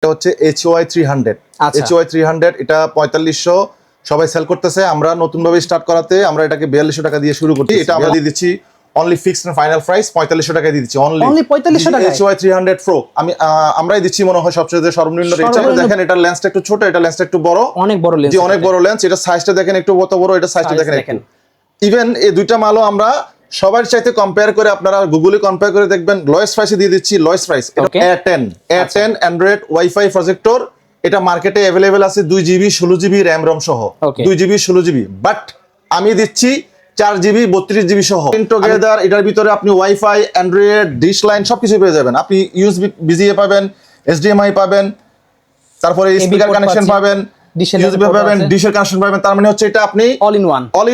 এটা হচ্ছে HOI 300 আচ্ছা HOI 300 এটা 4500 সবাই সেল করতেছে। আমরা নতুন ভাবে স্টার্ট করাতে আমরা এটাকে 4200 টাকা দিয়ে শুরু করছি। এটা আমরা দিয়ে দিচ্ছি only fixed and final price 4500 টাকায় দিয়ে দিচ্ছি অনলি 4500 টাকায় HOI 300 Pro। আমরাই দিচ্ছি মনে হয় সবচেয়ে সর্বনিম্ন রেট। দেখেন এটা লেন্সটা একটু ছোট, এটা লেন্সটা একটু বড়, অনেক বড় লেন্স। জি অনেক বড় লেন্স। এটা সাইজটা দেখেন একটু বড়, এটা সাইজটা দেখেন একটু। ইভেন এই দুইটা মালও আমরা সবার চাইতে কম্পেয়ার করে আপনারা গুগলে কম্পেয়ার করে দেখবেন লোয়েস্ট প্রাইসে দিয়ে দিচ্ছি। লোয়েস্ট প্রাইস এটা A10 অ্যান্ড্রয়েড ওয়াইফাই প্রজেক্টর। এটা মার্কেটে अवेलेबल আছে 2GB 16GB RAM ROM সহ, 2GB 16GB, বাট আমি দিচ্ছি 4GB 32GB সহ টুগেদার। এটার ভিতরে আপনি ওয়াইফাই, অ্যান্ড্রয়েড, ডিশ লাইন সবকিছু পেয়ে যাবেন। আপনি ইউএসবি বিজিএ পাবেন, HDMI পাবেন, তারপরে স্পিকার কানেকশন পাবেন, ইউএসবি পাবেন, ডিশের কানেকশন পাবেন। তার মানে হচ্ছে এটা আপনি অল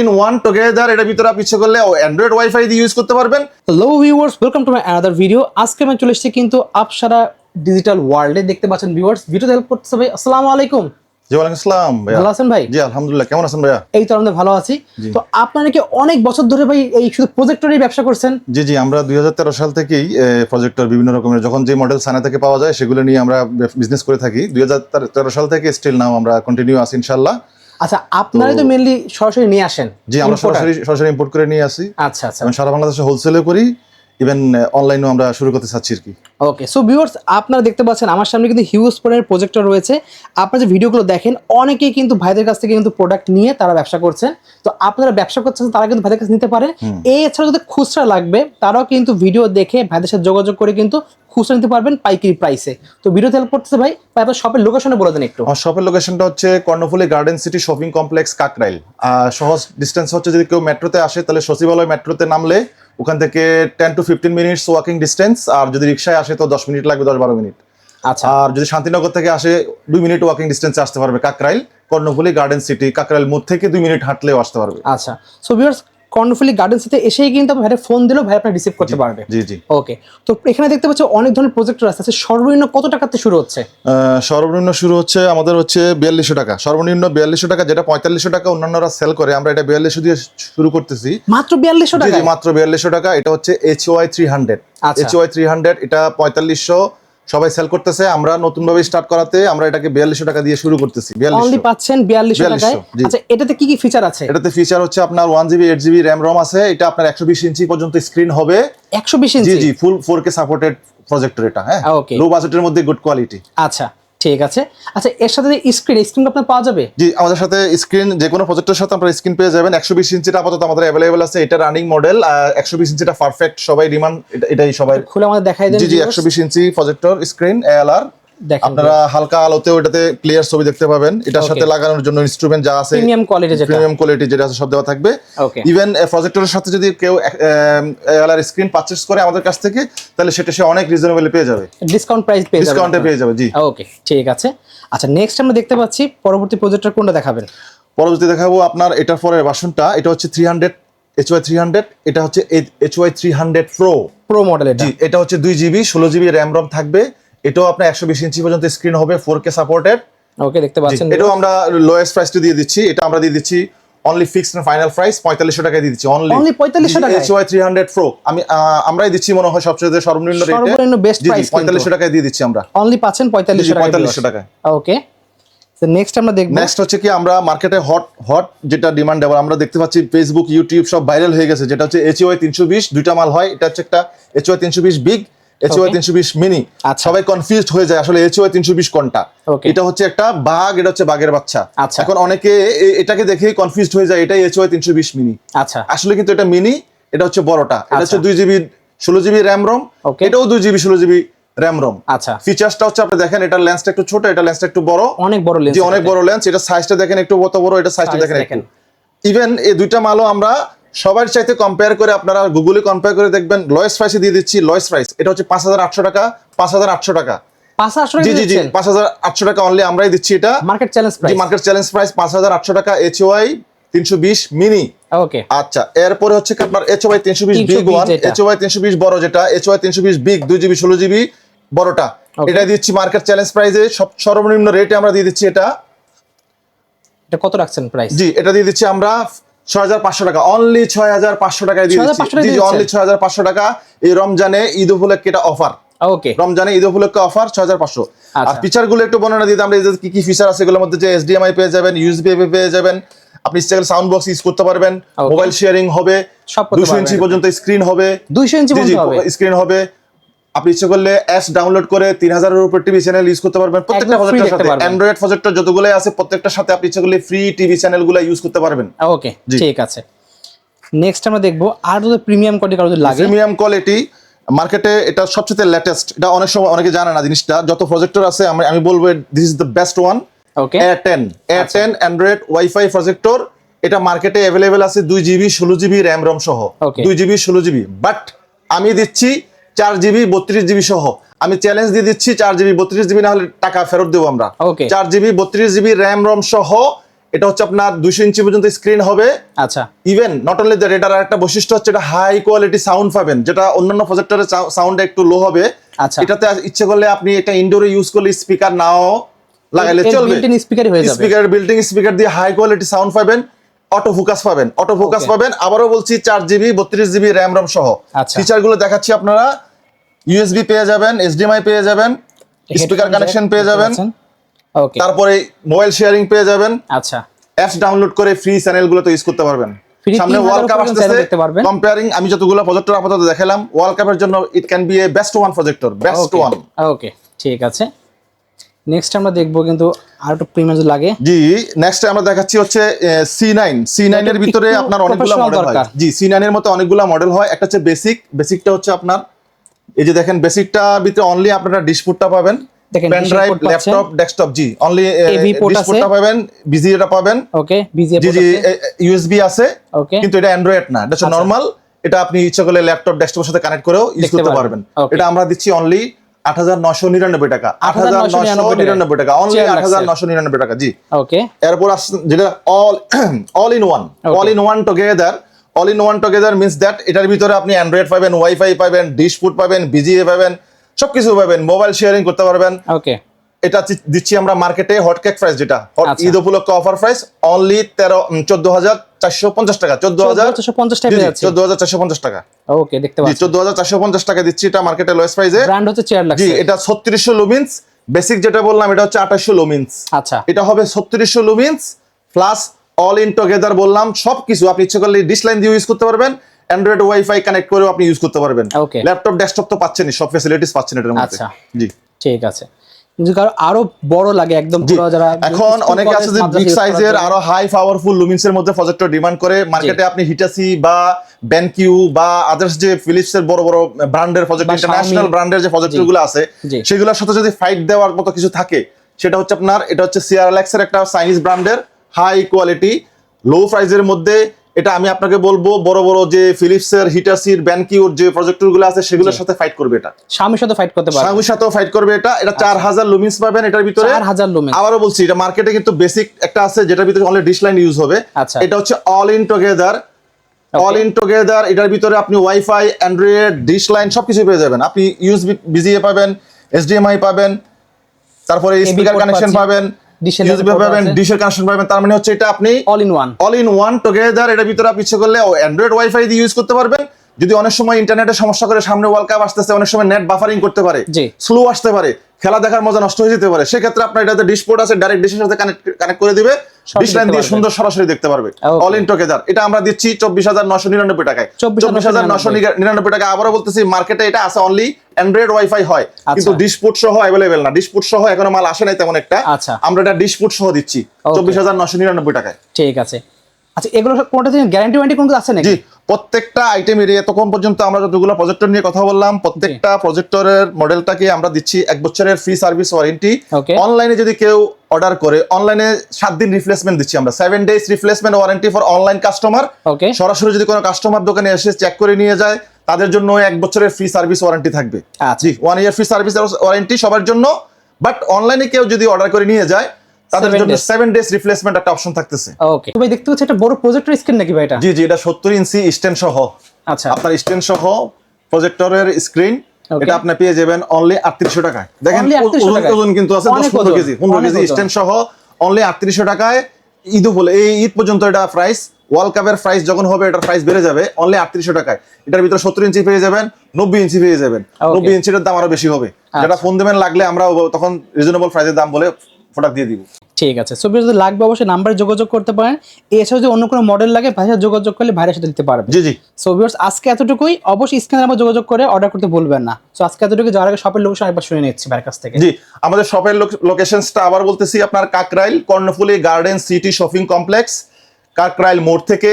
ইন ওয়ান টুগেদার। এটার ভিতরে আপনি ইচ্ছে করলে অ্যান্ড্রয়েড ওয়াইফাই দিয়ে ইউজ করতে পারবেন। Hello viewers, welcome to my another video. আজকে আমি চলে এসেছি কিন্তু আপসারা ডিজিটাল ওয়ার্ল্ডে। দেখতে পাচ্ছেন ভিউয়ার্স, ভিডিওতে হেল্প করতেছে ভাই। আসসালামু আলাইকুম। জি ওয়ালাইকুম আসসালাম ভাই। ভালো আছেন ভাই? জি আলহামদুলিল্লাহ। কেমন আছেন ভাইয়া? এই তো আমরা ভালো আছি। তো আপনারা কি অনেক বছর ধরে ভাই এই শুধু প্রজেক্টরের ব্যবসা করছেন? জি জি, আমরা 2013 সাল থেকেই প্রজেক্টর বিভিন্ন রকমের যখন যে মডেল সানা থেকে পাওয়া যায় সেগুলো নিয়ে আমরা বিজনেস করে থাকি। 2013 সাল থেকে স্টিল নাও আমরা কন্টিনিউ আছি ইনশাআল্লাহ। আচ্ছা, আপনারাই তো মেইনলি সরাসরি নিয়ে আসেন? জি, আমরা সরাসরি ইম্পোর্ট করে নিয়ে আসি। আচ্ছা আচ্ছা, এবং সারা বাংলাদেশে হোলসেলও করি, ইভেন অনলাইনেও আমরা শুরু করতে চাচ্ছি আর কি। ওকে, সো ভিউয়ার্স আপনারা দেখতে পাচ্ছেন আমার সামনে কিন্তু হিউজ পরিমাণের প্রজেক্টর রয়েছে। আপনারা যে ভিডিওগুলো দেখেন অনেকেই কিন্তু ভাইদের কাছ থেকে কিন্তু প্রোডাক্ট নিয়ে তারা ব্যবসা করছেন। তো আপনারা ব্যবসা করছেন তারা কিন্তু ভাইদের কাছে নিতে পারেন। এছাড়া যদি খুচরা লাগবে তারাও কিন্তু ভিডিও দেখে ভাইদের সাথে যোগাযোগ করে কিন্তু খুচরা নিতে পারবেন পাইকারি প্রাইসে। তো ভিডিওতে হেল্প করতেছে ভাই, আপনার শপের লোকেশনে বলে দেন একটু। আমার শপের লোকেশনটা হচ্ছে Karnaphuli garden city shopping complex, Kakrail. সহজ ডিস্টেন্স হচ্ছে যদি কেউ মেট্রোতে আসে তাহলে সচিবালয় মেট্রোতে নামলে ওখান থেকে 10 to 15 মিনিটস ওয়াকিং ডিস্টেন্স। আর যদি রিক্সায় আসে তো 10 মিনিট লাগবে, 10-12 মিনিট। আচ্ছা, আর যদি শান্তিনগর থেকে আসে 2 মিনিট ওয়াকিং ডিস্টেন্সে আসতে পারবে কাকরাইল। কর্ণফুলী গার্ডেন সিটি কাকরাইল মোড় থেকে 2 মিনিট হাঁটলেও আসতে পারবে। আচ্ছা, সো ভিউয়ার্স কর্ণফুলী গার্ডেন সিটিতে এসেই কিন্তু ভাইরা ফোন দিলেও ভাই আপনারা রিসিভ করতে পারবে। জি জি। ওকে, তো এখানে দেখতে পাচ্ছি অনেক ধরনের প্রজেক্টর আছে। সর্বনিম্ন কত টাকাতে শুরু হচ্ছে? সর্বনিম্ন শুরু হচ্ছে আমাদের হচ্ছে 4200 টাকা, সর্বনিম্ন 4200 টাকা, যেটা 4500 টাকা অন্যান্যরা সেল করে, আমরা এটা 4200 দিয়ে শুরু করতেছি। মাত্র 4200 টাকা? জি মাত্র 4200 টাকা। এটা হচ্ছে HOI 300 HOI 300 এটা 4500 সবাই সেল করতেছে। আমরা নতুন ভাবে স্টার্ট করাতে আমরা এটাকে 4200 টাকা দিয়ে শুরু করতেছি। অনলি পাচ্ছেন 4200 টাকায়। আচ্ছা, এটাতে কি কি ফিচার আছে? এটাতে ফিচার হচ্ছে আপনার 1GB 8GB RAM ROM আছে। এটা আপনার 120 ইঞ্চি পর্যন্ত স্ক্রিন হবে। 120 ইঞ্চি? জি জি, ফুল 4K সাপোর্টেড প্রজেক্টর এটা। হ্যাঁ, লো বাজেটের মধ্যে গুড কোয়ালিটি। আচ্ছা ঠিক আছে। আচ্ছা, এর সাথে স্ক্রিন আপনার পাওয়া যাবে? জি, আমাদের সাথে স্ক্রিন যে কোনো প্রজেক্টরের সাথে আপনারা স্ক্রিন পেয়ে যাবেন। 120 ইঞ্চিটা আপাতত আমাদের अवेलेबल আছে, এটা রানিং মডেল। 120 ইঞ্চিটা পারফেক্ট, সবাই ডিমান্ড এটাই সবাই। খুলে আমাদের দেখাই দেন। জি জি, 120 ইঞ্চি প্রজেক্টর স্ক্রিন ALR। আপনারা হালকা আলোতেও এটাতে ক্লিয়ার ছবি দেখতে পাবেন। এটার সাথে লাগানোর জন্য ইনস্ট্রুমেন্ট যা আছে প্রিমিয়াম কোয়ালিটি যেটা আছে সব দেওয়া থাকবে। ইভেন প্রজেক্টরের সাথে যদি কেউ ALR স্ক্রিন পারচেজ করে আমাদের কাছ থেকে তাহলে সেটা সে অনেক রিজনেবল পেয়ে যাবে, ডিসকাউন্টে পেয়ে যাবে। জি ওকে, ঠিক আছে। আচ্ছা, নেক্সট আমরা দেখতে পাচ্ছি পরবর্তী প্রজেক্টর কোনটা দেখাবেন? পরবর্তী দেখাবো আপনার এটার পরের ভার্সনটা। এটা হচ্ছে 300 HOI 300। এটা হচ্ছে HOI 300 Pro মডেল। জি, এটা হচ্ছে 2GB 16GB RAM ROM থাকবে। এটাও আপনার 120 ইঞ্চি পর্যন্ত স্ক্রিন হবে, 4K সাপোর্টেড। ওকে, দেখতে পাচ্ছেন এটাও আমরা লোয়েস্ট প্রাইসটা দিয়ে দিচ্ছি। এটা আমরা দিয়ে দিচ্ছি only fixed and final price 4500 টাকায় দিয়ে দিচ্ছি অনলি 4500 টাকায়। HOI 300 Pro আমরাই দিচ্ছি মনে হয় সবচেয়ে সর্বনিম্ন রেটে, সর্বনিম্ন বেস্ট প্রাইস 4500 টাকায় দিয়ে দিচ্ছি আমরা। অনলি পাচ্ছেন 4500 টাকায়। ওকে, তো নেক্সট আমরা দেখব। নেক্সট হচ্ছে কি আমরা মার্কেটে হট যেটা ডিমান্ড দেওয়ার আমরা দেখতে পাচ্ছি ফেসবুক ইউটিউব সব ভাইরাল হয়ে গেছে, যেটা হচ্ছে HOI 320। দুইটা মাল হয়, এটা হচ্ছে একটা HOI 320 বিগ, HOI 320 মিনি। সবাই কনফিউজড হয়ে যায় আসলে HOI 320 কোনটা। এটা হচ্ছে একটা বাঘ, এটা হচ্ছে বাঘের বাচ্চা। এখন অনেকে এটাকে দেখেই কনফিউজড হয়ে যায় এটাই HOI 320 মিনি। আচ্ছা, আসলে কিন্তু এটা মিনি, এটা হচ্ছে বড়টা। এটা হচ্ছে 2GB 16GB RAM ROM, এটাও 2GB 16GB RAM ROM। আচ্ছা, ফিচারসটা হচ্ছে আপনি দেখেন এটা লেন্সটা একটু ছোট, এটা লেন্সটা একটু বড়, অনেক বড় লেন্স। জি অনেক বড় লেন্স। এটা সাইজটা দেখেন একটু বড়, এটা সাইজটা দেখেন একটু। ইভেন এই দুইটা মালও আমরা সবার চাইতে কম্পেয়ার করে আপনারা গুগলে কম্পেয়ার করে দেখবেন লোয়েস্ট প্রাইসে দিয়ে দিচ্ছি। লোয়েস্ট প্রাইস এটা হচ্ছে 5800 টাকা। 5800 টাকা? 5800 টাকা? জি জি জি, 5800 টাকা অনলি আমরাই দিচ্ছি। এটা মার্কেট চ্যালেঞ্জ প্রাইস। জি, মার্কেট চ্যালেঞ্জ প্রাইস 5800 টাকা HOI 320 মিনি। ওকে, আচ্ছা, এরপরে হচ্ছে আপনার HOI 320 বিগ ওয়ান, HOI 320 বড় যেটা, HOI 320 বিগ 2GB 16GB বড়টা। এটা দিচ্ছি মার্কেট চ্যালেঞ্জ প্রাইসে সর্বনিম্ন রেটে আমরা দিয়ে দিচ্ছি। এটা কত রাখছেন প্রাইস? জি, এটা দিয়ে দিচ্ছি আমরা 6500 টাকা, অনলি 6500 টাকায় দিয়ে দিচ্ছি। জি জি, অনলি 6500 টাকা। এই রমজানে ঈদ উপলক্ষে এটা অফার। ওকে, রমজানে ঈদ উপলক্ষে অফার 6500। আর আচ্ছা। ফিচার গুলো একটু বর্ণনা দিতে আমরা কি কি ফিচার আছে এগুলোর মধ্যে, যে HDMI পেয়ে যাবেন, USB পেয়ে যাবেন, আপনি ইচ্ছা সাউন্ড বক্স ইউজ করতে পারবেন, মোবাইল শেয়ারিং হবে, সব করতে 200 ইঞ্চি পর্যন্ত স্ক্রিন হবে, 200 ইঞ্চি পর্যন্ত হবে স্ক্রিন হবে। আপনি ইচ্ছে করলে অ্যাপস ডাউনলোড করে 3000 এর উপর টিভি চ্যানেল ইউজ করতে পারবেন প্রত্যেকটা প্রজেক্টের সাথে। অ্যান্ড্রয়েড প্রজেক্টর যতগুলো আছে প্রত্যেকটার সাথে আপনি ইচ্ছে করলে ফ্রি টিভি চ্যানেলগুলো ইউজ করতে পারবেন। ওকে, ঠিক আছে। নেক্সট আমরা দেখবো আর যদি প্রিমিয়াম কোয়ালিটি কারো যদি লাগে, প্রিমিয়াম কোয়ালিটি মার্কেটে এটা সবচেয়ে লেটেস্ট, এটা অনেক সময় অনেকে জানে না জিনিসটা, যত প্রজেক্টর আছে আমি বলবো this is the best one. Okay, A10 Android wifi projector, এটা মার্কেটে अवेलेबल আছে 2GB 16GB র‍্যাম রম সহ, 2GB 16GB, বাট আমি দিচ্ছি 4GB 32GB সহ। আমি চ্যালেঞ্জ দিয়ে দিচ্ছি 4GB 32GB না হলে টাকা ফেরত দেবো আমরা। 4GB 32GB র‍্যাম রম সহ, এটা হচ্ছে আপনার 200 ইঞ্চি পর্যন্ত স্ক্রিন হবে। আচ্ছা, ইভেন নট অনলি দ্যাট, এটার একটা বৈশিষ্ট্য হচ্ছে এটা হাই কোয়ালিটি সাউন্ড পাবেন, যেটা অন্যান্য প্রজেক্টরের সাউন্ড একটু লো হবে। আচ্ছা, এটাতে ইচ্ছে করলে আপনি এটা ইনডোরে ইউজ করলে স্পিকার নাও লাগাইলে চলবে, বিল্ট ইন স্পিকারই হয়ে যাবে। স্পিকার বিল্ডিং স্পিকার দিয়ে হাই কোয়ালিটি সাউন্ড পাবেন, অটো ফোকাস পাবেন। আবারও বলছি 4GB 32GB র‍্যাম রম সহ। ফিচার গুলো দেখাচ্ছি, আপনারা USB পেয়ে যাবেন, HDMI পেয়ে যাবেন, স্পিকার কানেকশন পেয়ে যাবেন, ওকে, তারপরে মোবাইল শেয়ারিং পেয়ে যাবেন। আচ্ছা, অ্যাপস ডাউনলোড করে ফ্রি চ্যানেল গুলো তো ইউজ করতে পারবেন। সামনে ওয়ার্ল্ড কাপ আসতেছে, কম্পেয়ারিং আমি যতগুলো প্রজেক্টর আপাতত দেখালাম, ওয়ার্ল্ড কাপের জন্য it can be a best one projector, best one. Okay, ঠিক আছে। নেক্সট আমরা দেখবো কিন্তু আর একটু প্রিমিয়াম লাগে। জি, নেক্সট আমরা দেখাচ্ছি হচ্ছে C9 এর ভিতরে আপনার অনেকগুলো মডেল হয়। জি, C9 এর মতো অনেকগুলো মডেল হয়। একটা হচ্ছে বেসিকটা হচ্ছে আপনার এই যে দেখেন, বেসিকটা ভিতরে অনলি আপনারা ডিসপুটটা পাবেন, পেন ড্রাইভ, ল্যাপটপ, ডেস্কটপ, জি অনলি ডিসপুটটা পাবেন, বিজিএটা পাবেন। ওকে, বিজিএ জি USB আছে, কিন্তু এটা অ্যান্ড্রয়েড না, এটা হচ্ছে নরমাল। এটা আপনি ইচ্ছা করলে ল্যাপটপ, ডেস্কটপের সাথে কানেক্ট করেও ইউজ করতে পারবেন। এটা আমরা দিচ্ছি অনলি 8999 টাকা, 8999 টাকা, অনলি 8999 টাকা। জি, ওকে। এরপর যেটা all in one together means that এটার ভিতরে আপনি অ্যান্ড্রয়েড পাবেন, ওয়াইফাই পাবেন, ডিশপুট পাবেন, বিজিএ পাবেন, সবকিছু পাবেন, মোবাইল শেয়ারিং করতে পারবেন। ওকে, এটা দিচ্ছি আমরা মার্কেটে হট কেক প্রাইস, যেটা ঈদ উপলক্ষে অফার প্রাইস অনলি 14450 টাকা, 14450 টাকা। ওকে, দেখতে পাচ্ছেন 14450 টাকা দিচ্ছি, এটা মার্কেটে লোয়েস্ট প্রাইসে। ব্র্যান্ড হচ্ছে চেয়ারলাক্স। জি, এটা 3600 লুমিনস, বেসিক যেটা বললাম এটা হচ্ছে 2800 লুমিনস। আচ্ছা, এটা হবে 3600 লুমিনস প্লাস অল ইন টুগেদার বললাম, সবকিছু আপনি ইচ্ছে করলে ডিশ লাইন দিয়ে ইউজ করতে পারবেন, অ্যান্ড্রয়েড ওয়াইফাই কানেক্ট করেও আপনি ইউজ করতে পারবেন। ল্যাপটপ, ডেস্কটপ তো পাচ্ছেনই, সব ফ্যাসিলিটিস পাচ্ছেন এটার মধ্যে। জি, ঠিক আছে। আরো বড় লাগে একদম পুরো, যারা এখন অনেকে আছে যে বিগ সাইজের আরো হাই পাওয়ারফুল লুমিনসের মধ্যে প্রজেক্টর ডিমান্ড করে, মার্কেটে আপনি হিটাসি বা বেনকিউ বা আদার্স যে ফিলিপস এর বড় বড় ব্র্যান্ডের প্রজেক্ট, ইন্টারন্যাশনাল ব্র্যান্ডের যে প্রজেক্টরগুলো আছে, সেগুলোর সাথে যদি ফাইট দেওয়ার মতো কিছু থাকে, সেটা হচ্ছে আপনার এটা হচ্ছে সিআরএলএক্স এর একটা চাইনিজ ব্র্যান্ডের হাই কোয়ালিটি লো প্রাইসের মধ্যে। এটা আমি আপনাকে বলবো বড় বড় যে ফিলিপসের, হিটাসির, বেনকিউর যে প্রজেক্টরগুলো আছে সেগুলোর সাথে ফাইট করবে, এটা শাওমির সাথে ফাইট করতে পারবে, শাওমির সাথেও ফাইট করবে। এটা 4000 লুমিনস পাবেন এটার ভিতরে, 4000 লুমিনস। আবারও বলছি, এটা মার্কেটে কিন্তু বেসিক একটা আছে যেটার ভিতরে অনলি ডিশ লাইন ইউজ হবে। এটা হচ্ছে অল ইন টুগেদার, এটার ভিতরে আপনি ওয়াইফাই, অ্যান্ড্রয়েড, ডিশ লাইন সবকিছু পেয়ে যাবেন। আপনি ইউএসবি, বিজিএ পাবেন, HDMI পাবেন, তারপরে স্পিকার কানেকশন পাবেন, ডিশের কানেকশন পাবেন। তার মানে হচ্ছে এটা আপনি অল ইন ওয়ান টুগেদার। এটার ভিতরে আপনি ইচ্ছে করলে অ্যান্ড্রয়েড ওয়াইফাই দিয়ে ইউজ করতে পারবেন। যদি অনেক সময় ইন্টারনেটের সমস্যা করে, সামনে ওয়ার্ল্ড কাপ আসতেছে, অনেক সময় নেট বাফারিং করতে পারে, স্লো আসতে পারে, খেলা দেখার মজা নষ্ট হয়ে যেতে পারে, সেক্ষেত্রে আপনার এটাতে ডিশপোর্ট আছে, ডাইরেক্ট ডিশের সাথে কানেক্ট করে দিবে, ডিশ লাইন দিয়ে সুন্দর সরাসরি দেখতে পারবে। অল ইন টুগেদার এটা আমরা দিচ্ছি 24999 টাকায়, 24999 টাকা। আবারও বলতেছি, মার্কেটে এটা আছে অনলি অ্যান্ড্রয়েড ওয়াইফাই হয়, কিন্তু ডিশপুট সহ অ্যাভেলেবেল না। ডিশপুট সহ এখনো মাল আসে নাই তেমন একটা, আমরা এটা ডিশপুট সহ দিচ্ছি 24999 টাকায়। ঠিক আছে। আচ্ছা, এগুলো কোনটা গ্যারান্টি ওয়ারেন্টি কোন আছে নাকি? জি, প্রত্যেকটা আইটেমের এতক্ষণ পর্যন্ত আমরা যতগুলো প্রজেক্টর নিয়ে কথা বললাম, প্রত্যেকটা প্রজেক্টরের মডেলটাকে আমরা দিচ্ছি 1 বছরের ফ্রি সার্ভিস ওয়ারেন্টি। অনলাইনে যদি কেউ অর্ডার করে, অনলাইনে 7 দিন রিপ্লেসমেন্ট দিচ্ছি আমরা, 7 days replacement warranty for online customer. সরাসরি যদি কোনো কাস্টমার দোকানে এসে চেক করে নিয়ে যায়, তাদের জন্য 1 বছরের ফ্রি সার্ভিস ওয়ারেন্টি থাকবে। জি, 1 year ফ্রি সার্ভিস ওয়ারেন্টি সবার জন্য। বাট অনলাইনে কেউ যদি অর্ডার করে নিয়ে যায়, তাদের জন্য 7 days রিপ্লেসমেন্ট একটা অপশন থাকতেছে। ওকে, তো ভাই দেখতে পাচ্ছি এটা বড় প্রজেক্টর স্ক্রিন নাকি ভাই? এটা জি, এটা 70 ইঞ্চি স্ট্যান্ড সহ। আচ্ছা, আপনার স্ট্যান্ড সহ প্রজেক্টরের স্ক্রিন, এটা আপনি পেয়ে যাবেন অনলি 3800 টাকায়। দেখেন ওজন কিন্তু আছে 10-15 কেজি, 15 কেজি স্ট্যান্ড সহ অনলি 3800 টাকায়। ঈদ পর্যন্ত এটা প্রাইস ওয়ার্ল্ড কাপের প্রাইস যখন হবে এটার প্রাইস বেড়ে যাবে অনলি 3800 টাকায়। এটার ভিতরে 70 ইঞ্চি পেয়ে যাবেন, 90 ইঞ্চি পেয়ে যাবেন। 90 ইঞ্চির দাম আরো বেশি হবে। যেটা ফোন দেবেন লাগলে আমরা তখন রিজনেবল প্রাইসের দাম বলে প্রোডাক্ট দিয়ে দিব। ঠিক আছে, সো যদি লাগবে অবশ্যই নাম্বারে যোগাযোগ করতে পারেন। এছাড়াও যদি অন্য কোনো মডেল লাগে ভাইয়ের সাথে যোগাযোগ করলে ভাইয়ের সাথে দিতে পারবে। জি জি। সো ভিউয়ার্স আজকে এতটুকুই, অবশ্যই স্ক্রিনে নাম্বার যোগাযোগ করে অর্ডার করতে ভুলবেন না। সো আজকে এতটুকু, যাওয়ার আগে শপের লোকেশন একবার শুনে নিচ্ছি ভাইয়ের কাছ থেকে। জি, আমাদের শপের লোকেশনসটা আবার বলতেছি, আপনার Kakrail Karnaphuli garden city shopping complex, Kakrail মোড় থেকে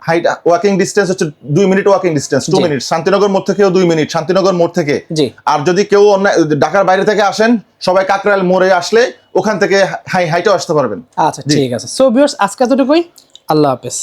হাইট ওয়াকিং ডিস্টেন্স হচ্ছে 2 minute walking distance, 2 minute. Shantinagar মোড় থেকেও 2 মিনিট, শান্তিনগর মোড় থেকে। জি। আর যদি কেউ অন্য ঢাকার বাইরে থেকে আসেন, সবাই কাকরাইল মোড়ে আসলে ওখান থেকে হাইটেও আসতে পারবেন। আচ্ছা ঠিক আছে। সো ভিউয়ার্স আজকে এতটুকুই, আল্লাহ হাফেজ।